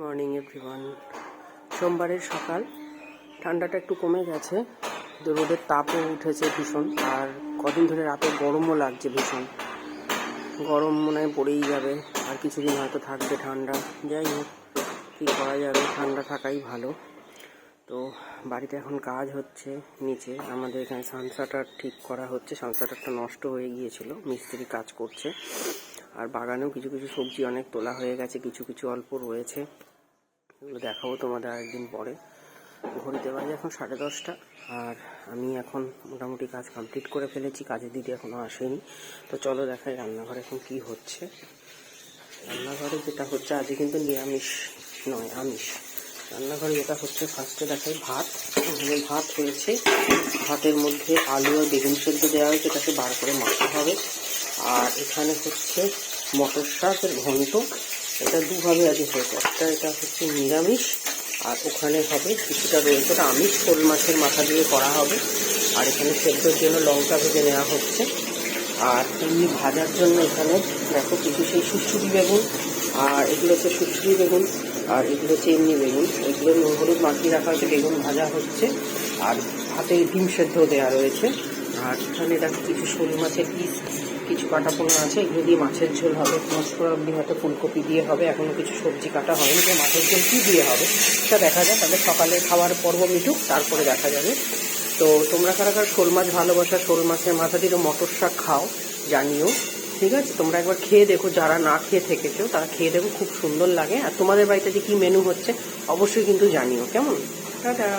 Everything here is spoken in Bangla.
Morning everyone. সোমবারের সকাল, ঠান্ডাটা একটু কমে গেছে, রোদের তাপও উঠেছে ভীষণ, আর কদিন ধরে রাতে গরমও লাগছে ভীষণ। গরম মনে হয় পড়েই যাবে, আর কিছুদিন হয়তো থাকবে ঠান্ডা। যাই হোক, কী করা যাবে, ঠান্ডা থাকাই ভালো। তো বাড়িতে এখন কাজ হচ্ছে নিচে, আমাদের এখানে সানসাটার ঠিক করা হচ্ছে। সানসাটারটা নষ্ট হয়ে গিয়েছিল, মিস্ত্রি কাজ করছে। আর বাগানেও কিছু কিছু সবজি অনেক তোলা হয়ে গেছে, কিছু কিছু অল্প রয়েছে, এগুলো দেখাবো তোমাদের আরেকদিন পরে। ঘড়িতে বাজে এখন 10:30, আর আমি এখন মোটামুটি কাজ কমপ্লিট করে ফেলেছি। কাজের দিদি এখনও আসেনি। তো চলো দেখাই রান্নাঘরে এখন কি হচ্ছে। রান্নাঘরে যেটা হচ্ছে, আজকে কিন্তু নিরামিষ নয়, আমিষ। রান্নাঘরে যেটা হচ্ছে, ফার্স্টে দেখাই ভাত। ভাত হয়েছে, ভাতের মধ্যে আলু আর বেগুন সেদ্ধ দেওয়া হয়েছে, এটাকে বার করে মাখা হবে। আর এখানে হচ্ছে মটর শাকের ঘন্ট, এটা দুভাবে আজ হয়েছে। একটা এটা হচ্ছে নিরামিষ, আর ওখানে হবে কিছুটা রয়েছে এটা আমিষ, শোল মাছের মাথা দিয়ে করা হবে। আর এখানে সেদ্ধর জন্য লঙ্কা ভেজে নেওয়া হচ্ছে। আর এমনি ভাজার জন্য এখানে দেখো কিছু সেই সুড়সুড়ি বেগুন, আর এগুলো হচ্ছে সুড়সুড়ি বেগুন, আর এগুলো হচ্ছে এমনি বেগুন, এগুলো নুন হলুদ মাখিয়ে রাখা হচ্ছে। বেগুন ভাজা হচ্ছে, আর ভাতে ডিম সেদ্ধ দেওয়া রয়েছে। আর এখানে দেখো কিছু শোল মাছের পিস, কিছু কাটা পোনা আছে, এগুলো দিয়ে মাছের ঝোল হবে। মশলা হয়তো ফুলকপি দিয়ে হবে, এখনও কিছু সবজি কাটা হয়নি। যে মাছের ঝোল কী দিয়ে হবে সেটা দেখা যায়, তাদের সকালে খাওয়ার পর্ব মিটুক, তারপরে দেখা যাবে। তো তোমরা কারা কারা শোল মাছ ভালোবাসা, শোল মাছের মাথা দিয়ে মটর শাক খাও জানিও, ঠিক আছে? তোমরা একবার খেয়ে দেখো, যারা না খেয়ে থেকেছো তারা খেয়ে দেখো, খুব সুন্দর লাগে। আর তোমাদের বাড়িতে যে কী মেনু হচ্ছে অবশ্যই কিন্তু জানিও, কেমন? টাটা।